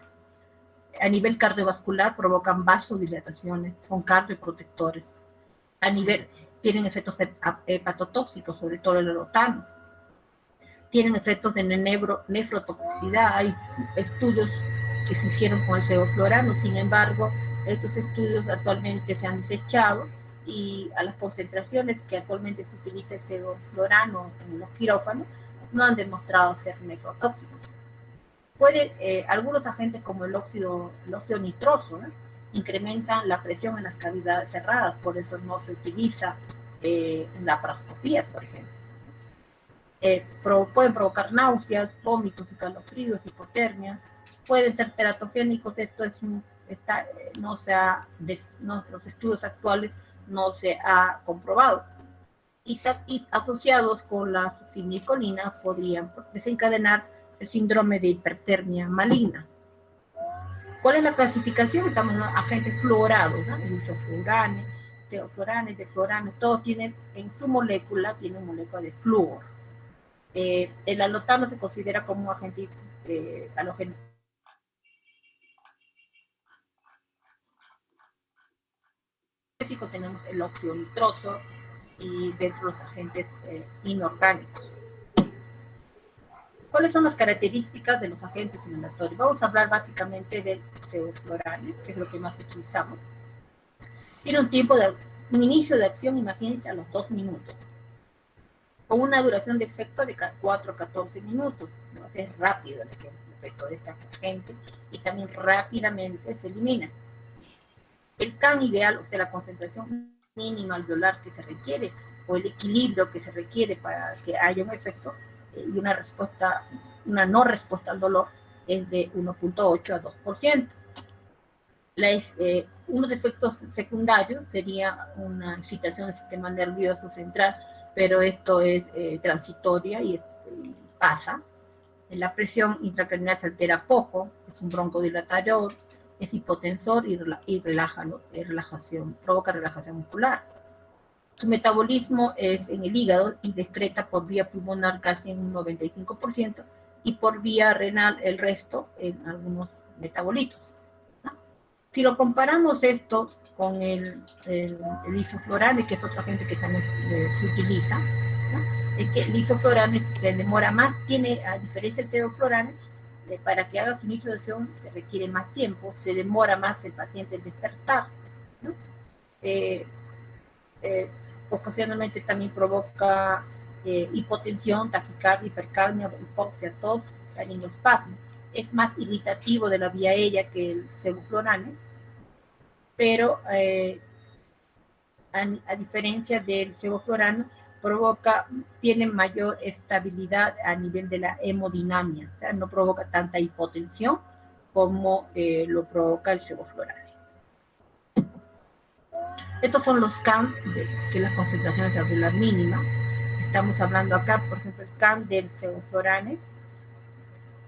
A nivel cardiovascular provocan vasodilataciones, son cardioprotectores. Tienen efectos hepatotóxicos, sobre todo el erotano. Tienen efectos de nefrotoxicidad. Hay estudios que se hicieron con el sevoflurano, sin embargo, estos estudios actualmente se han desechado y a las concentraciones que actualmente se utiliza el sevoflurano en los quirófanos no han demostrado ser nefrotóxicos. Algunos agentes como el óxido nitroso, ¿no?, incrementan la presión en las cavidades cerradas, por eso no se utiliza en laparoscopías, por ejemplo. Pueden provocar náuseas, vómitos, escalofríos, hipotermia, pueden ser teratogénicos. Esto los estudios actuales no se ha comprobado. Y asociados con la succinilcolina podrían desencadenar el síndrome de hipertermia maligna. ¿Cuál es la clasificación? Estamos en agentes fluorados, ¿no? El isoflurane, teoflurane, deflurane, todos tienen en su molécula, tienen molécula de flúor. El alotano se considera como un agente halogénico. Tenemos el óxido nitroso y dentro de los agentes inorgánicos. ¿Cuáles son las características de los agentes inhalatorios? Vamos a hablar básicamente del sevoflurane, que es lo que más utilizamos. Tiene un inicio de acción, imagínense, a los 2 minutos, con una duración de efecto de 4 a 14 minutos. ¿No? Es rápido el efecto de este agente y también rápidamente se elimina. El CAM ideal, o sea, la concentración mínima alveolar que se requiere, o el equilibrio que se requiere para que haya un efecto y una no respuesta al dolor, es de 1.8 a 2%. Unos efectos secundarios sería una excitación del sistema nervioso central, pero esto es transitoria y pasa. La presión intracraneal se altera poco, es un broncodilatador, es hipotensor y provoca relajación muscular. Su metabolismo es en el hígado y se excreta por vía pulmonar casi en un 95% y por vía renal el resto en algunos metabolitos. ¿No? Si lo comparamos esto con el isoflurane, que es otro agente que también se utiliza, ¿no?, es que el isoflurane se demora más, a diferencia del sevoflurane, para que haga su inicio de acción se requiere más tiempo, se demora más el paciente en despertar, ¿no? Ocasionalmente también provoca hipotensión, taquicardia, hipercapnia, hipoxia, tos, laringoespasmo. Es más irritativo de la vía aérea que el sevoflurane, pero a diferencia del sevoflurane, tiene mayor estabilidad a nivel de la hemodinamia, o sea, no provoca tanta hipotensión como lo provoca el sevoflurane. Estos son los CAM, que es la concentración celular mínima. Estamos hablando acá, por ejemplo, el CAM del sevoflurane,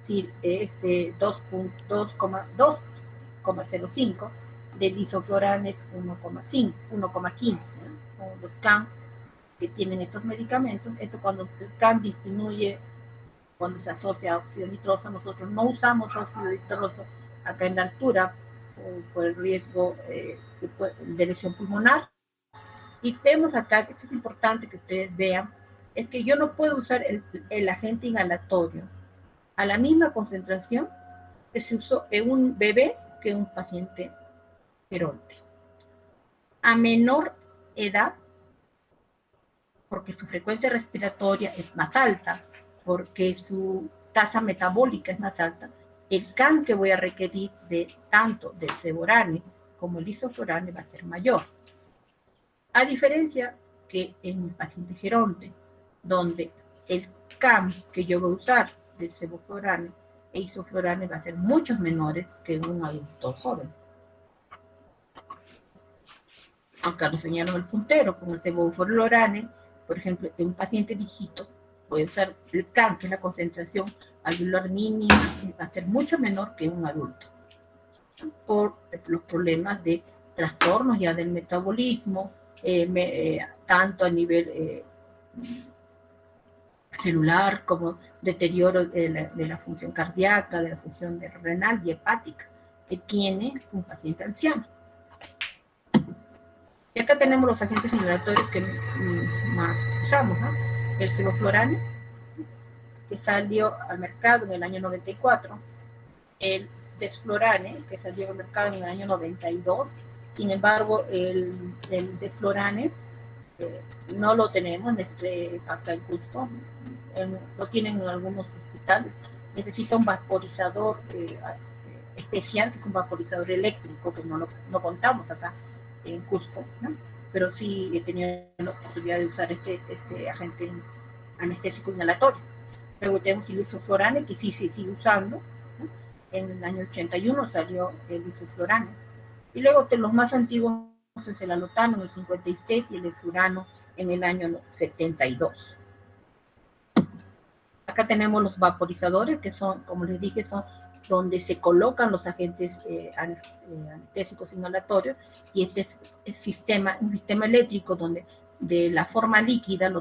sí, 2,05, del isoflurane es 1,5, 1,15, son los CAM que tienen estos medicamentos. Esto cuando el CAM disminuye, cuando se asocia a óxido nitroso, nosotros no usamos óxido nitroso acá en la altura por el riesgo de lesión pulmonar. Y vemos acá, que esto es importante que ustedes vean, es que yo no puedo usar el agente inhalatorio a la misma concentración que se usó en un bebé que en un paciente geronte. A menor edad, porque su frecuencia respiratoria es más alta, porque su tasa metabólica es más alta, el CAM que voy a requerir de tanto del sevoflurane como el isoflurane va a ser mayor. A diferencia que en un paciente geronte, donde el CAM que yo voy a usar del sevoflurane e isoflurane va a ser muchos menores que en un adulto joven. Acá lo señalo el puntero, con el sevoflurane, por ejemplo, en un paciente viejito, voy a usar el CAM, que es la concentración alveolar mínima, va a ser mucho menor que un adulto, por los problemas de trastornos ya del metabolismo, tanto a nivel celular como deterioro de la función cardíaca, de la función renal y hepática que tiene un paciente anciano. Y acá tenemos los agentes inhalatorios que más usamos, ¿no? El sevoflurane, que salió al mercado en el año 94, el desflurane, que salió al mercado en el año 92. Sin embargo, el desflurane no lo tenemos acá en Cusco, lo tienen en algunos hospitales. Necesita un vaporizador especial, que es un vaporizador eléctrico, que no contamos acá en Cusco, ¿no? Pero sí he tenido la oportunidad de usar este agente anestésico inhalatorio. Luego tenemos el isoflurane, que sí se sigue usando, ¿no? En el año 81 salió el isoflurane. Y luego los más antiguos es el alotano en el 56 y el eflurano en el año 72. Acá tenemos los vaporizadores, que son, como les dije, son donde se colocan los agentes anestésicos inhalatorios, y este es un sistema eléctrico donde de la forma líquida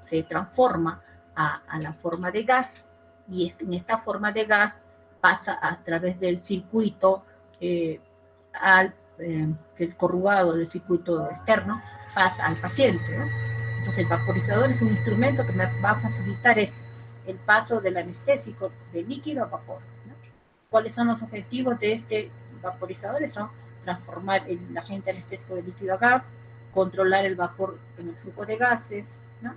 se transforma a la forma de gas, y en esta forma de gas pasa a través del circuito el corrugado del circuito externo, pasa al paciente, ¿no? Entonces el vaporizador es un instrumento que me va a facilitar el paso del anestésico de líquido a vapor, ¿no? ¿Cuáles son los objetivos de este vaporizador? Son transformar el agente anestésico de líquido a gas, controlar el vapor en el flujo de gases, ¿no?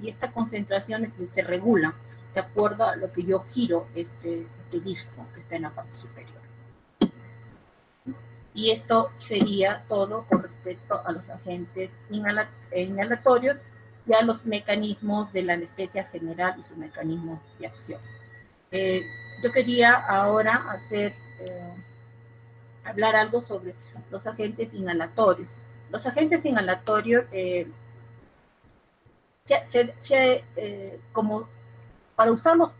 Y estas concentraciones se regulan de acuerdo a lo que yo giro este disco que está en la parte superior. Y esto sería todo con respecto a los agentes inhalatorios y a los mecanismos de la anestesia general y sus mecanismos de acción. Yo quería ahora hablar algo sobre los agentes inhalatorios. Los agentes inhalatorios, como para usarlos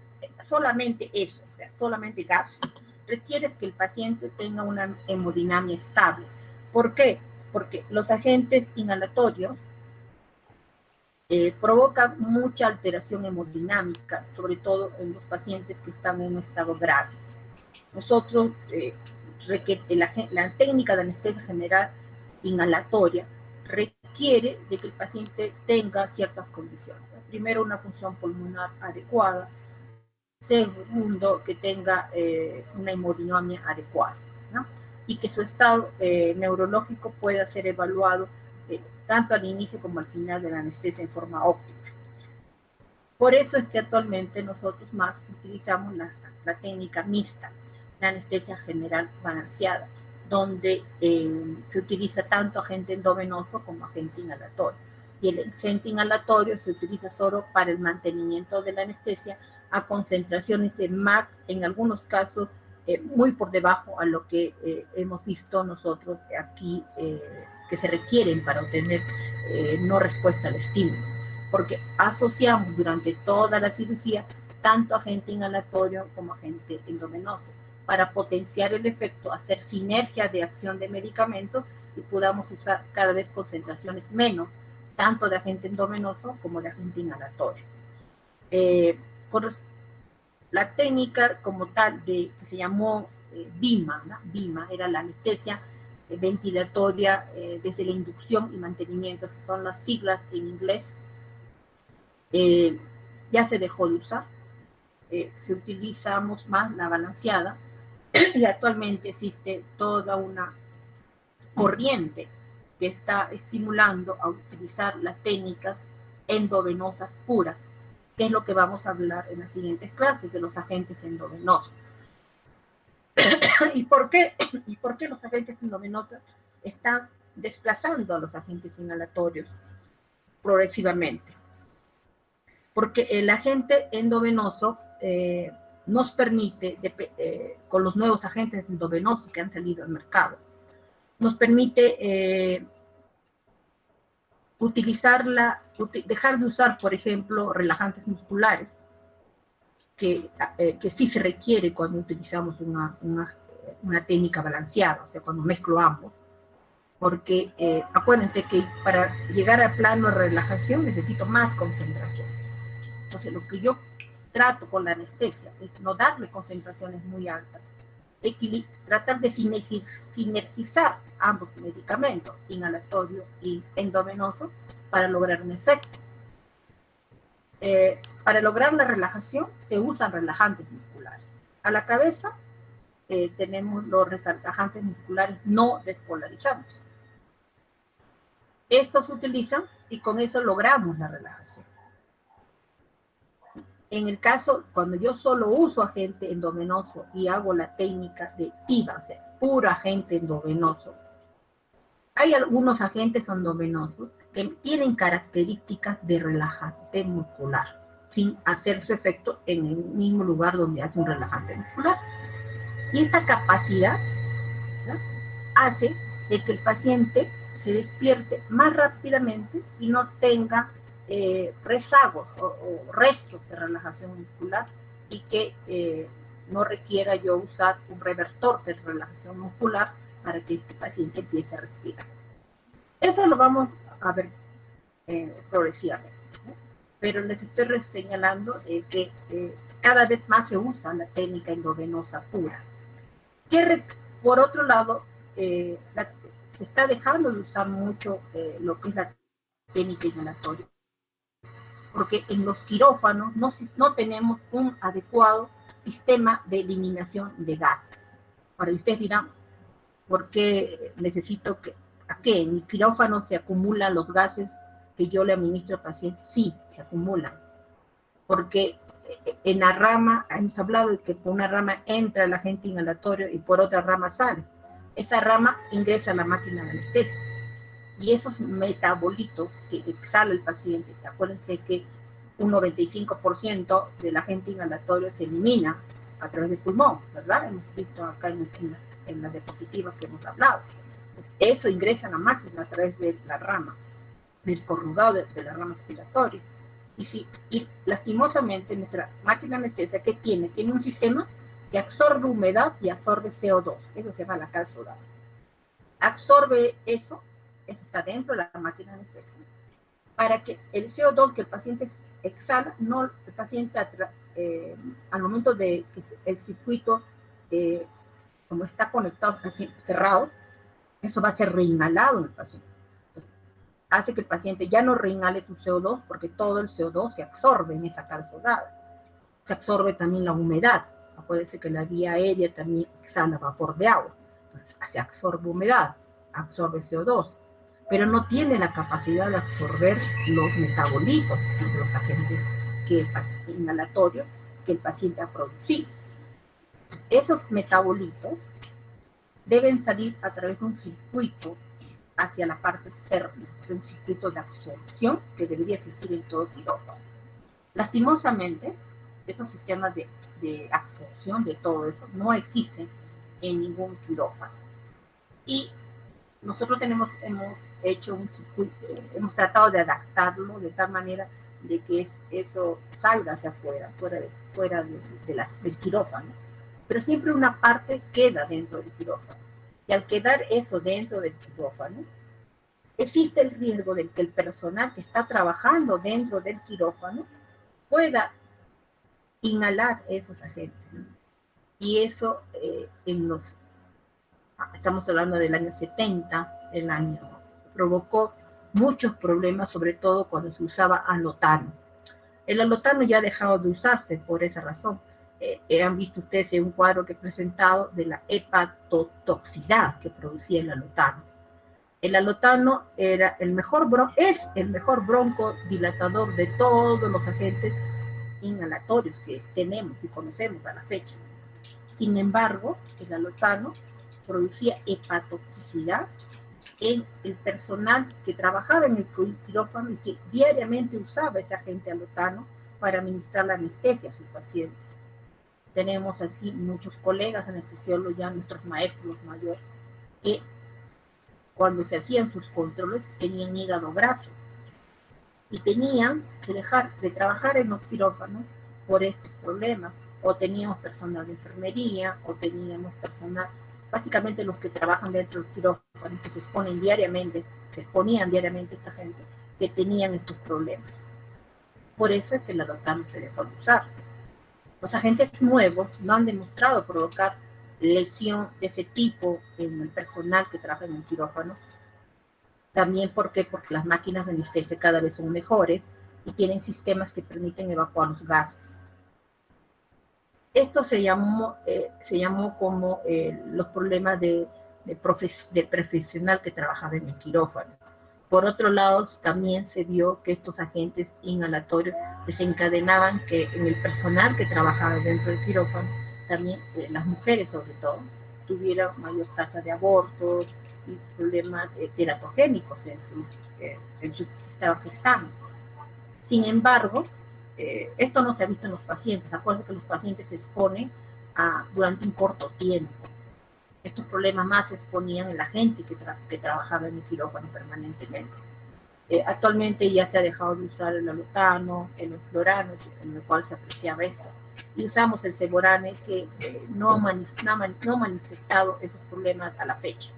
solamente eso, o sea, solamente gas, requiere que el paciente tenga una hemodinamia estable. ¿Por qué? Porque los agentes inhalatorios provocan mucha alteración hemodinámica, sobre todo en los pacientes que están en un estado grave. Nosotros, la técnica de anestesia general inhalatoria requiere de que el paciente tenga ciertas condiciones. Primero, una función pulmonar adecuada. Segundo, que tenga una hemodinamia adecuada, ¿no? Y que su estado neurológico pueda ser evaluado tanto al inicio como al final de la anestesia en forma óptima. Por eso es que actualmente nosotros más utilizamos la técnica mixta, la anestesia general balanceada, donde se utiliza tanto agente endovenoso como agente inhalatorio. y el agente inhalatorio se utiliza solo para el mantenimiento de la anestesia a concentraciones de MAC, en algunos casos muy por debajo a lo que hemos visto nosotros aquí, que se requieren para obtener no respuesta al estímulo, porque asociamos durante toda la cirugía tanto agente inhalatorio como agente endovenoso para potenciar el efecto, hacer sinergia de acción de medicamentos y podamos usar cada vez concentraciones menos, tanto de agente endovenoso como de agente inhalatorio. Por la técnica como tal que se llamó BIMA, ¿no? BIMA era la anestesia ventilatoria desde la inducción y mantenimiento, que son las siglas en inglés, ya se dejó de usar, se utilizamos más la balanceada y actualmente existe toda una corriente que está estimulando a utilizar las técnicas endovenosas puras, que es lo que vamos a hablar en las siguientes clases de los agentes endovenosos. ¿Y por qué los agentes endovenosos están desplazando a los agentes inhalatorios progresivamente? Porque el agente endovenoso nos permite, con los nuevos agentes endovenosos que han salido al mercado, nos permite dejar de usar, por ejemplo, relajantes musculares, que sí se requiere cuando utilizamos una técnica balanceada, o sea, cuando mezclo ambos, porque acuérdense que para llegar al plano de relajación necesito más concentración. Entonces, lo que yo trato con la anestesia es no darle concentraciones muy altas, tratar de sinergizar ambos medicamentos, inhalatorio y endovenoso, para lograr un efecto. Para lograr la relajación se usan relajantes musculares. A la cabeza tenemos los relajantes musculares no despolarizantes. Estos se utilizan y con eso logramos la relajación. En el caso, cuando yo solo uso agente endovenoso y hago la técnica de TIVA, o sea, puro agente endovenoso, hay algunos agentes endovenosos que tienen características de relajante muscular, sin hacer su efecto en el mismo lugar donde hace un relajante muscular. Y esta capacidad, ¿no?, hace de que el paciente se despierte más rápidamente y no tenga rezagos o restos de relajación muscular, y que no requiera yo usar un revertor de relajación muscular para que este paciente empiece a respirar. Eso lo vamos a ver progresivamente, ¿no? Pero les estoy señalando que cada vez más se usa la técnica endovenosa pura. Por otro lado, se está dejando de usar mucho lo que es la técnica inhalatoria, porque en los quirófanos no tenemos un adecuado sistema de eliminación de gases. Ahora, ustedes dirán, ¿por qué necesito a qué? ¿En el quirófano se acumulan los gases que yo le administro al paciente? Sí, se acumulan, porque en la rama, hemos hablado de que por una rama entra el agente inhalatorio y por otra rama sale. Esa rama ingresa a la máquina de anestesia. Y esos metabolitos que exhala el paciente, acuérdense que un 95% del agente inhalatorio se elimina a través del pulmón, ¿verdad? Hemos visto acá en las diapositivas que hemos hablado. Pues eso ingresa a la máquina a través de la rama, del corrugado de la rama respiratoria. Y lastimosamente nuestra máquina anestesia, ¿qué tiene? Tiene un sistema que absorbe humedad y absorbe CO2, eso se llama la cal sodada. Absorbe eso está dentro de la máquina de anestesia, para que el CO2 que el paciente exhala, el paciente al momento de que el circuito, como está conectado, así, cerrado, eso va a ser reinhalado en el paciente. Entonces, hace que el paciente ya no reinhale su CO2, porque todo el CO2 se absorbe en esa cal sodada. Se absorbe también la humedad. Acuérdense que la vía aérea también exhala vapor de agua. Entonces, se absorbe humedad, absorbe CO2, pero no tiene la capacidad de absorber los metabolitos, los agentes inhalatorios que el paciente ha producido. Esos metabolitos deben salir a través de un circuito hacia la parte externa, es un circuito de absorción que debería existir en todo quirófano. Lastimosamente, esos sistemas de absorción de todo eso no existen en ningún quirófano. Y nosotros hemos hecho un circuito, hemos tratado de adaptarlo de tal manera de que eso salga hacia afuera, fuera del quirófano. Pero siempre una parte queda dentro del quirófano. Y al quedar eso dentro del quirófano, existe el riesgo de que el personal que está trabajando dentro del quirófano pueda inhalar esos agentes. Y eso estamos hablando del año 70, provocó muchos problemas, sobre todo cuando se usaba alotano. El alotano ya ha dejado de usarse por esa razón. Han visto ustedes en un cuadro que he presentado de la hepatotoxicidad que producía el alotano. El alotano es el mejor broncodilatador de todos los agentes inhalatorios que tenemos y conocemos a la fecha. Sin embargo, el alotano producía hepatotoxicidad en el personal que trabajaba en el quirófano y que diariamente usaba ese agente alotano para administrar la anestesia a sus pacientes. Tenemos así muchos colegas anestesiólogos, ya nuestros maestros mayores, que cuando se hacían sus controles tenían hígado graso y tenían que dejar de trabajar en los quirófanos por estos problemas. O teníamos personal de enfermería, o teníamos personal, básicamente los que trabajan dentro del quirófano, que se exponían diariamente esta gente, que tenían estos problemas. Por eso es que el alotano se dejó de usar. Los agentes nuevos no han demostrado provocar lesión de ese tipo en el personal que trabaja en el quirófano. También porque las máquinas de anestesia cada vez son mejores y tienen sistemas que permiten evacuar los gases. Esto se llamó como los problemas del profesional que trabajaba en el quirófano. Por otro lado, también se vio que estos agentes inhalatorios desencadenaban que en el personal que trabajaba dentro del quirófano, también las mujeres sobre todo, tuvieran mayor tasa de abortos y problemas teratogénicos en su estado gestando. Sin embargo, esto no se ha visto en los pacientes. Acuérdense que los pacientes se exponen durante un corto tiempo. Estos problemas más se exponían en la gente que trabajaba en el quirófano permanentemente. Actualmente ya se ha dejado de usar el alotano, el enflorano, en el cual se apreciaba esto. Y usamos el seborane, que no ha manifestado esos problemas a la fecha.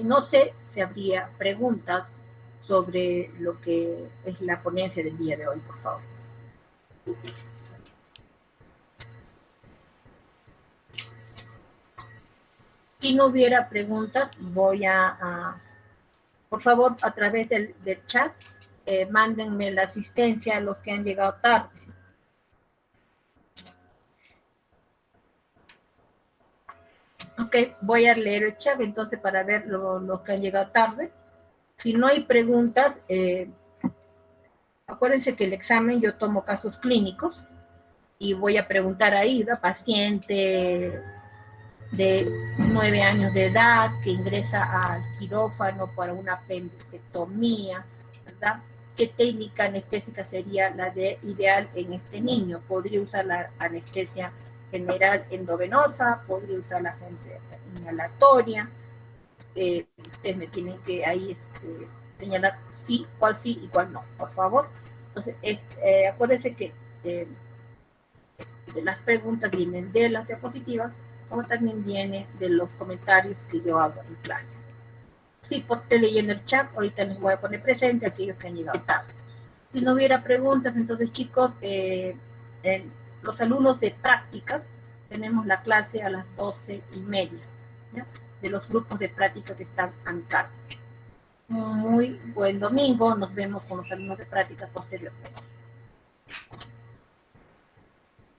No sé si habría preguntas sobre lo que es la ponencia del día de hoy, por favor. Si no hubiera preguntas, voy por favor, a través del chat, mándenme la asistencia a los que han llegado tarde. Ok, voy a leer el chat entonces para ver los que han llegado tarde. Si no hay preguntas, acuérdense que el examen yo tomo casos clínicos y voy a preguntar ahí, ¿no? Paciente de 9 años de edad que ingresa al quirófano para una apendicectomía, ¿verdad? ¿Qué técnica anestésica sería la ideal en este niño? ¿Podría usar la anestesia general endovenosa? ¿Podría usar la agente inhalatoria? Ustedes me tienen que ahí señalar cuál sí y cuál no, por favor. Entonces, acuérdense que las preguntas vienen de las diapositivas, como también viene de los comentarios que yo hago en clase. Sí, estoy leyendo el chat, ahorita les voy a poner presente a aquellos que han llegado tarde. Si no hubiera preguntas, entonces chicos, los alumnos de práctica, tenemos la clase a las 12:30, ¿ya? De los grupos de práctica que están a mi cargo. Muy buen domingo, nos vemos con los alumnos de práctica posteriormente.